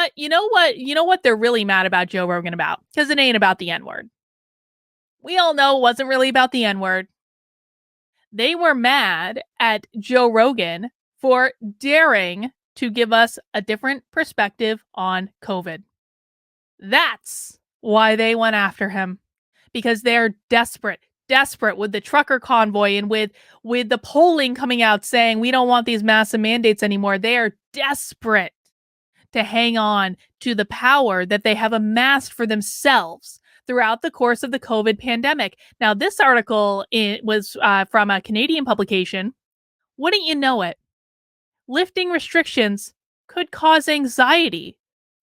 what? You know what? You know what they're really mad about Joe Rogan about? Because it ain't about the N word. We all know it wasn't really about the N word. They were mad at Joe Rogan for daring to give us a different perspective on COVID. That's why they went after him, because they're desperate with the trucker convoy and with the polling coming out saying we don't want these massive mandates anymore. They are desperate to hang on to the power that they have amassed for themselves throughout the course of the COVID pandemic. Now, this article was from a Canadian publication. Wouldn't you know it? Lifting restrictions could cause anxiety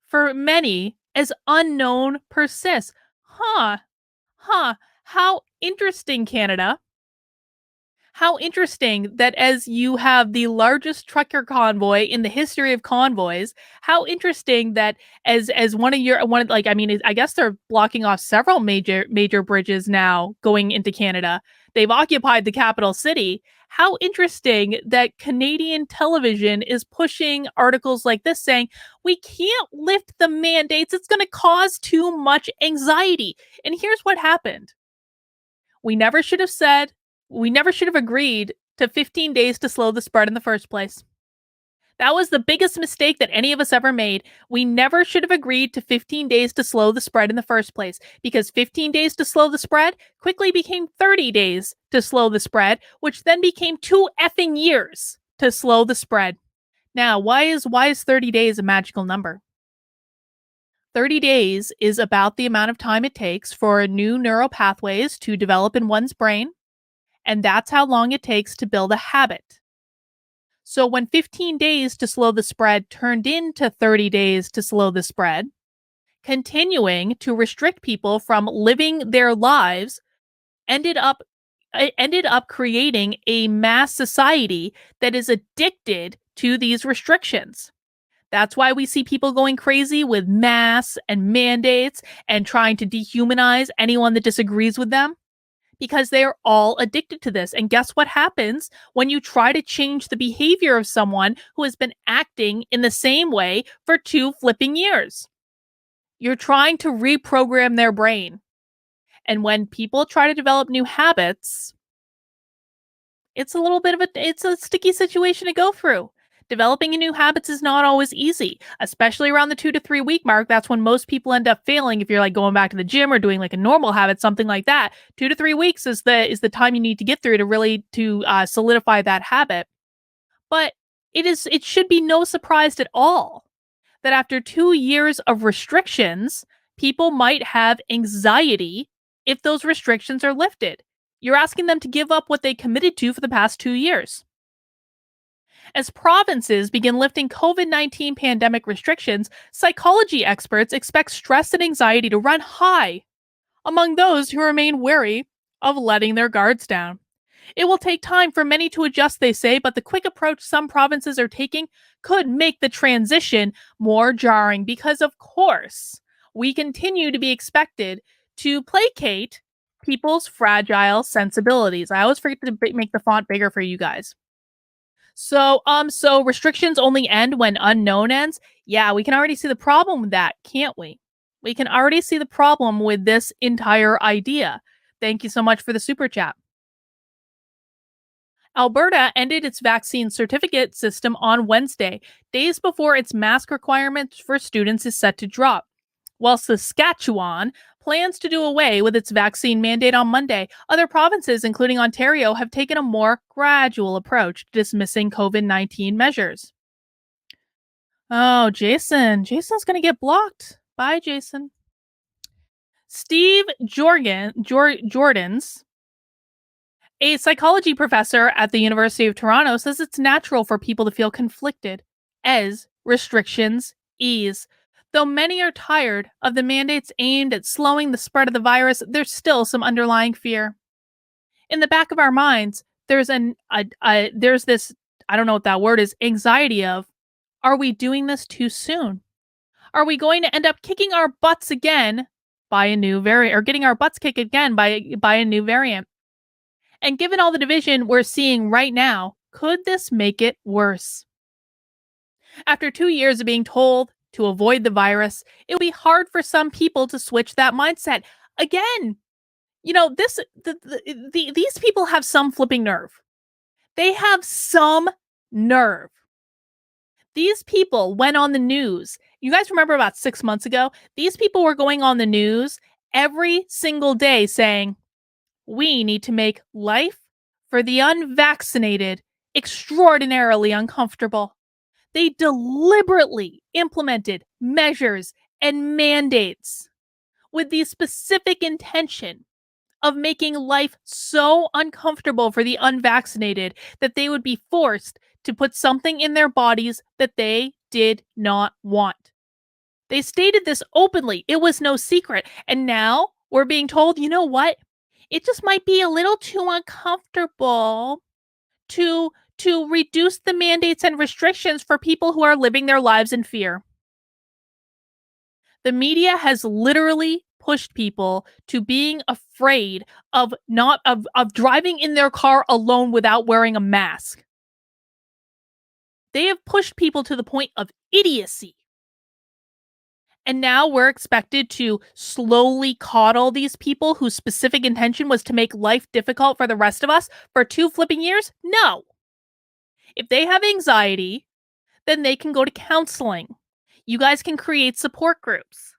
for many as unknown persists. Huh. Huh. How interesting, Canada. How interesting that as you have the largest trucker convoy in the history of convoys, how interesting that as I guess they're blocking off several major bridges now going into Canada. They've occupied the capital city. How interesting that Canadian television is pushing articles like this saying we can't lift the mandates. It's going to cause too much anxiety. And here's what happened. We never should have said, we never should have agreed to 15 days to slow the spread in the first place. That was the biggest mistake that any of us ever made. We never should have agreed to 15 days to slow the spread in the first place, because 15 days to slow the spread quickly became 30 days to slow the spread, which then became 2 effing years to slow the spread. Now, why is 30 days a magical number? 30 days is about the amount of time it takes for new neural pathways to develop in one's brain, and that's how long it takes to build a habit. So when 15 days to slow the spread turned into 30 days to slow the spread, continuing to restrict people from living their lives ended up creating a mass society that is addicted to these restrictions. That's why we see people going crazy with masks and mandates and trying to dehumanize anyone that disagrees with them, because they're all addicted to this. And guess what happens when you try to change the behavior of someone who has been acting in the same way for 2 flipping years? You're trying to reprogram their brain. And when people try to develop new habits, it's a sticky situation to go through. Developing new habits is not always easy, especially around the 2 to 3 week mark. That's when most people end up failing. If you're like going back to the gym or doing like a normal habit, something like that, 2 to 3 weeks is the time you need to get through to really solidify that habit. But it should be no surprise at all that after 2 years of restrictions, people might have anxiety if those restrictions are lifted. You're asking them to give up what they committed to for the past 2 years. As provinces begin lifting COVID-19 pandemic restrictions, psychology experts expect stress and anxiety to run high among those who remain wary of letting their guards down. It will take time for many to adjust, they say, but the quick approach some provinces are taking could make the transition more jarring because, of course, we continue to be expected to placate people's fragile sensibilities. I always forget to make the font bigger for you guys. So restrictions only end when unknown ends. Yeah, we can already see the problem with that, can't we? We can already see the problem with this entire idea. Thank you so much for the super chat. Alberta ended its vaccine certificate system on Wednesday, days before its mask requirement for students is set to drop, while Saskatchewan plans to do away with its vaccine mandate on Monday. Other provinces, including Ontario, have taken a more gradual approach to dismissing COVID-19 measures. Oh, Jason's going to get blocked. Bye, Jason. Steve Jordans, a psychology professor at the University of Toronto, says it's natural for people to feel conflicted as restrictions ease. Though many are tired of the mandates aimed at slowing the spread of the virus, there's still some underlying fear. In the back of our minds, there's this, I don't know what that word is, anxiety of, are we doing this too soon? Are we going to end up kicking our butts again by a new variant, or getting our butts kicked again by a new variant? And given all the division we're seeing right now, could this make it worse? After 2 years of being told to avoid the virus, it would be hard for some people to switch that mindset. Again, these people have some flipping nerve. They have some nerve. These people went on the news. You guys remember about 6 months ago? These people were going on the news every single day saying, we need to make life for the unvaccinated extraordinarily uncomfortable. They deliberately implemented measures and mandates with the specific intention of making life so uncomfortable for the unvaccinated that they would be forced to put something in their bodies that they did not want. They stated this openly. It was no secret. And now we're being told, you know what? It just might be a little too uncomfortable to reduce the mandates and restrictions for people who are living their lives in fear. The media has literally pushed people to being afraid of not of driving in their car alone without wearing a mask. They have pushed people to the point of idiocy. And now we're expected to slowly coddle these people whose specific intention was to make life difficult for the rest of us for 2 flipping years? No. If they have anxiety, then they can go to counseling. You guys can create support groups.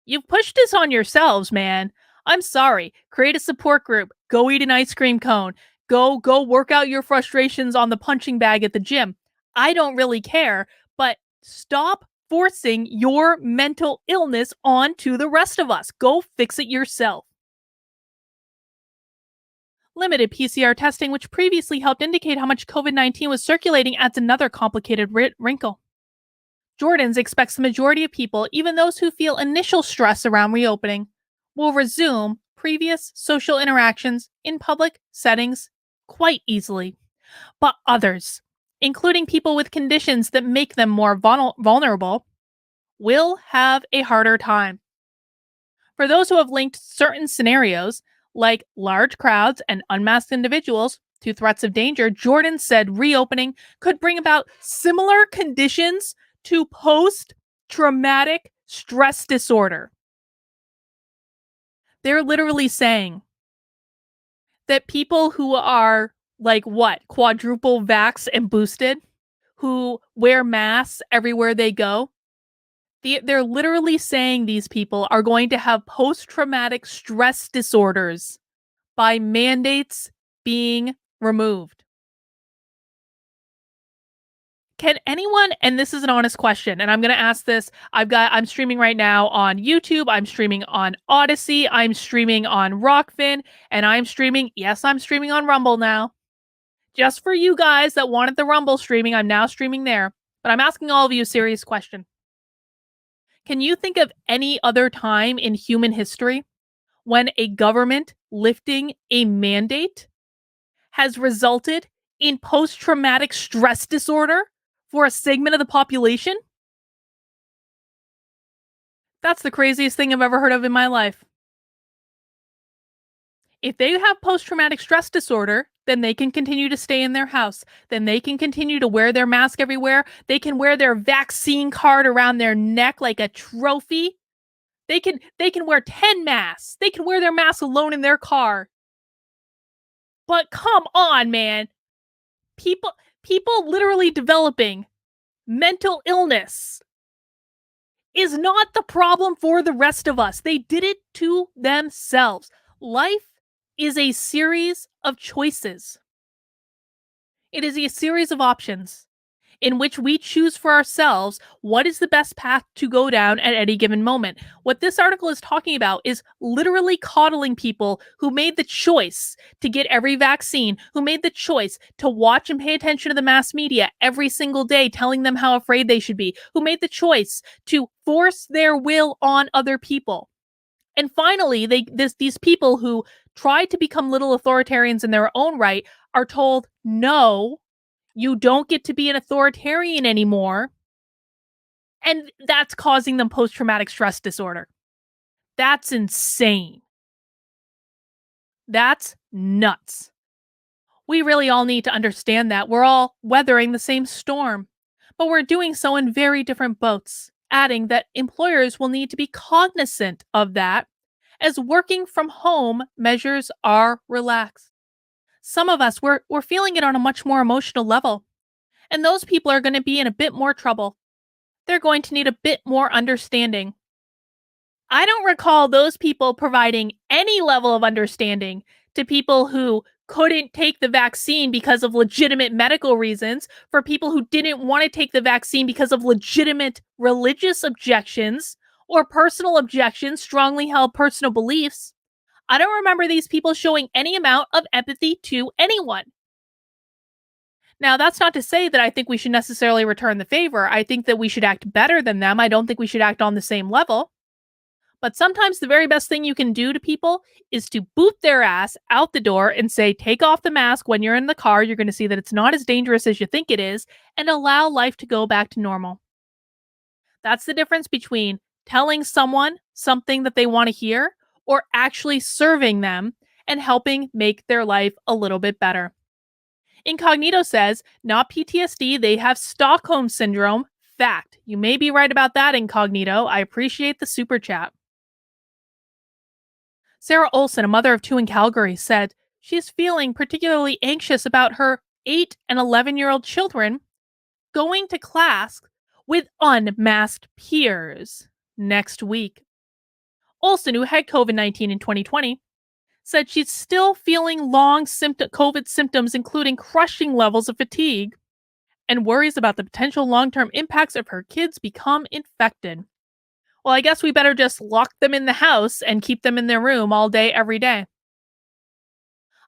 You've pushed this on yourselves, man. I'm sorry. Create a support group. Go eat an ice cream cone. Go work out your frustrations on the punching bag at the gym. I don't really care, but stop forcing your mental illness onto the rest of us. Go fix it yourself. Limited PCR testing, which previously helped indicate how much COVID-19 was circulating, adds another complicated wrinkle. Jordans expects the majority of people, even those who feel initial stress around reopening, will resume previous social interactions in public settings quite easily. But others, including people with conditions that make them more vulnerable, will have a harder time. For those who have linked certain scenarios, like large crowds and unmasked individuals, to threats of danger, Jordan said reopening could bring about similar conditions to post-traumatic stress disorder. They're literally saying that people who are quadruple vax and boosted, who wear masks everywhere they go, they're literally saying these people are going to have post-traumatic stress disorders by mandates being removed. Can anyone, and this is an honest question, and I'm going to ask this, I'm streaming right now on YouTube, I'm streaming on Odyssey, I'm streaming on Rockfin, and I'm streaming on Rumble now. Just for you guys that wanted the Rumble streaming, I'm now streaming there. But I'm asking all of you a serious question. Can you think of any other time in human history when a government lifting a mandate has resulted in post-traumatic stress disorder for a segment of the population? That's the craziest thing I've ever heard of in my life. If they have post-traumatic stress disorder, then they can continue to stay in their house. Then they can continue to wear their mask everywhere. They can wear their vaccine card around their neck like a trophy. They can wear 10 masks. They can wear their mask alone in their car. But come on, man. People literally developing mental illness is not the problem for the rest of us. They did it to themselves. Life is a series of choices. It is a series of options in which we choose for ourselves what is the best path to go down at any given moment. What this article is talking about is literally coddling people who made the choice to get every vaccine, who made the choice to watch and pay attention to the mass media every single day, telling them how afraid they should be, who made the choice to force their will on other people. And finally, these people who tried to become little authoritarians in their own right are told, no, you don't get to be an authoritarian anymore. And that's causing them post-traumatic stress disorder. That's insane. That's nuts. We really all need to understand that we're all weathering the same storm, but we're doing so in very different boats adding that employers will need to be cognizant of that as working from home measures are relaxed. Some of us, we're feeling it on a much more emotional level, and those people are going to be in a bit more trouble. They're going to need a bit more understanding. I don't recall those people providing any level of understanding to people who couldn't take the vaccine because of legitimate medical reasons, for people who didn't want to take the vaccine because of legitimate religious objections or personal objections, strongly held personal beliefs. I don't remember these people showing any amount of empathy to anyone. Now, that's not to say that I think we should necessarily return the favor. I think that we should act better than them. I don't think we should act on the same level. But sometimes the very best thing you can do to people is to boot their ass out the door and say, take off the mask when you're in the car. You're going to see that it's not as dangerous as you think it is, and allow life to go back to normal. That's the difference between telling someone something that they want to hear or actually serving them and helping make their life a little bit better. Incognito says, not PTSD, they have Stockholm Syndrome. Fact. You may be right about that, Incognito. I appreciate the super chat. Sarah Olson, a mother of 2 in Calgary, said she's feeling particularly anxious about her 8 and 11-year-old children going to class with unmasked peers next week. Olson, who had COVID-19 in 2020, said she's still feeling long COVID symptoms, including crushing levels of fatigue, and worries about the potential long-term impacts if her kids become infected. Well, I guess we better just lock them in the house and keep them in their room all day, every day.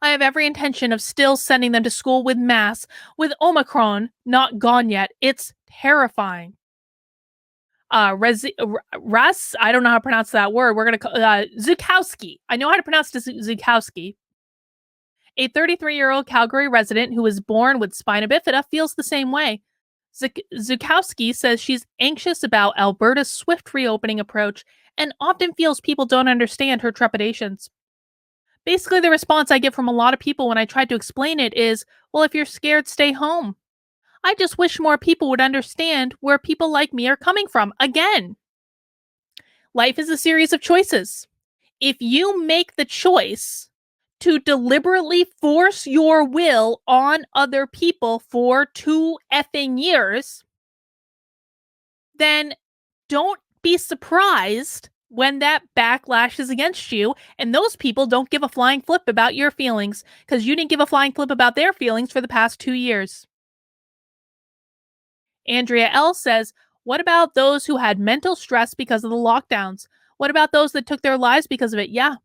I have every intention of still sending them to school with masks, with Omicron not gone yet. It's terrifying. Russ, I don't know how to pronounce that word. We're going to Zukowski. I know how to pronounce this, Zukowski. A 33-year-old Calgary resident who was born with spina bifida feels the same way. Zukowski says she's anxious about Alberta's swift reopening approach and often feels people don't understand her trepidations. Basically, the response I get from a lot of people when I try to explain it is, well, if you're scared, stay home. I just wish more people would understand where people like me are coming from. Again, life is a series of choices. If you make the choice to deliberately force your will on other people for 2 effing years, then don't be surprised when that backlash is against you, and those people don't give a flying flip about your feelings, because you didn't give a flying flip about their feelings for the past 2 years. Andrea L. says, what about those who had mental stress because of the lockdowns? What about those that took their lives because of it? Yeah.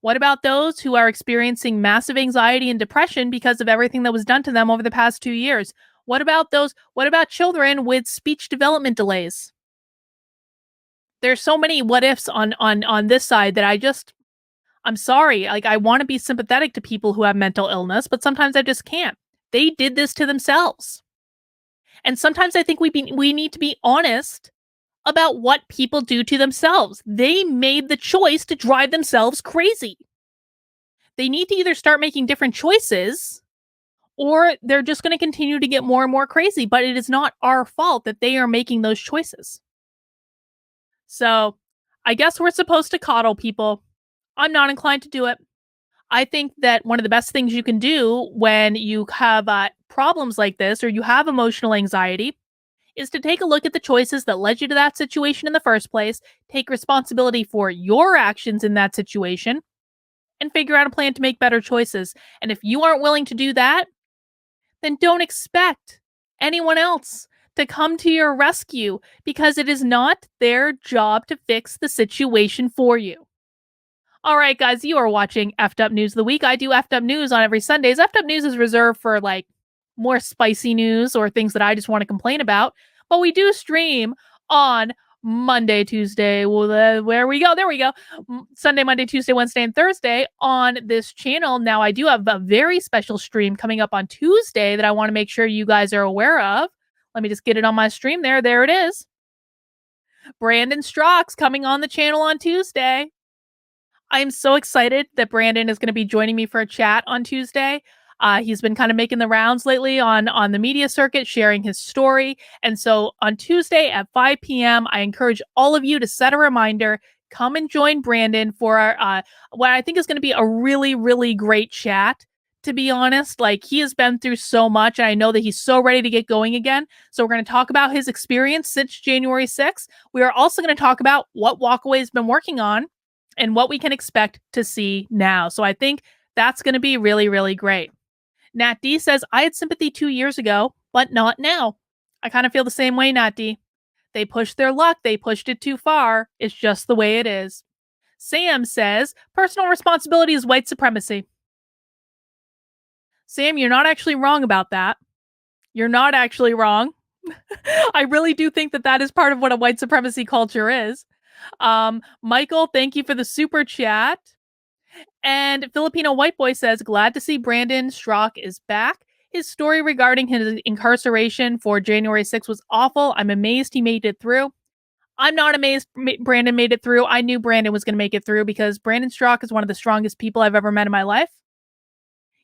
What about those who are experiencing massive anxiety and depression because of everything that was done to them over the past 2 years? What about those? What about children with speech development delays? There's so many what ifs on this side that I'm sorry. Like, I want to be sympathetic to people who have mental illness, but sometimes I just can't. They did this to themselves. And sometimes I think we need to be honest about what people do to themselves. They made the choice to drive themselves crazy. They need to either start making different choices, or they're just going to continue to get more and more crazy. But it is not our fault that they are making those choices. So I guess we're supposed to coddle people. I'm not inclined to do it. I think that one of the best things you can do when you have problems like this, or you have emotional anxiety, is to take a look at the choices that led you to that situation in the first place, take responsibility for your actions in that situation, and figure out a plan to make better choices. And if you aren't willing to do that, then don't expect anyone else to come to your rescue, because it is not their job to fix the situation for you. All right, guys, you are watching Effed Up News of the Week. I do Effed Up News on every Sundays. Effed Up News is reserved for more spicy news or things that I just want to complain about. But we do stream on Monday, Tuesday, where we go. There we go. Sunday, Monday, Tuesday, Wednesday, and Thursday on this channel. Now, I do have a very special stream coming up on Tuesday that I want to make sure you guys are aware of. Let me just get it on my stream there. There it is. Brandon Strock's coming on the channel on Tuesday. I'm so excited that Brandon is going to be joining me for a chat on Tuesday. He's been kind of making the rounds lately on the media circuit, sharing his story. And so on Tuesday at 5 p.m., I encourage all of you to set a reminder. Come and join Brandon for our, what I think is going to be a really, really great chat. To be honest, like he has been through so much, and I know that he's so ready to get going again. So we're going to talk about his experience since January 6th. We are also going to talk about what Walkaway has been working on and what we can expect to see now. So I think that's going to be really, really great. Nat D says, I had sympathy 2 years ago, but not now. I kind of feel the same way, Nat D. They pushed their luck. They pushed it too far. It's just the way it is. Sam says, personal responsibility is white supremacy. Sam, you're not actually wrong about that. You're not actually wrong. I really do think that that is part of what a white supremacy culture is. Michael, thank you for the super chat. And Filipino White Boy says, glad to see Brandon Strauch is back. His story regarding his incarceration for January 6th was awful. I'm amazed he made it through. I'm not amazed Brandon made it through. I knew Brandon was going to make it through because Brandon Strauch is one of the strongest people I've ever met in my life.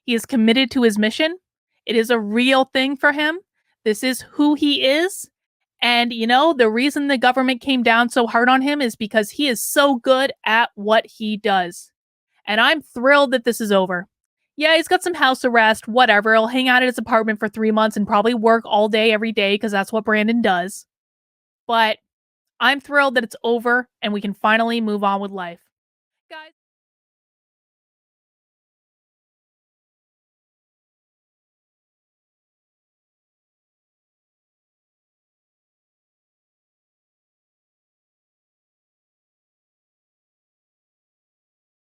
He is committed to his mission. It is a real thing for him. This is who he is. And, you know, the reason the government came down so hard on him is because he is so good at what he does. And I'm thrilled that this is over. Yeah, he's got some house arrest, whatever. He'll hang out at his apartment for 3 months and probably work all day, every day, because that's what Brandon does. But I'm thrilled that it's over and we can finally move on with life. Guys,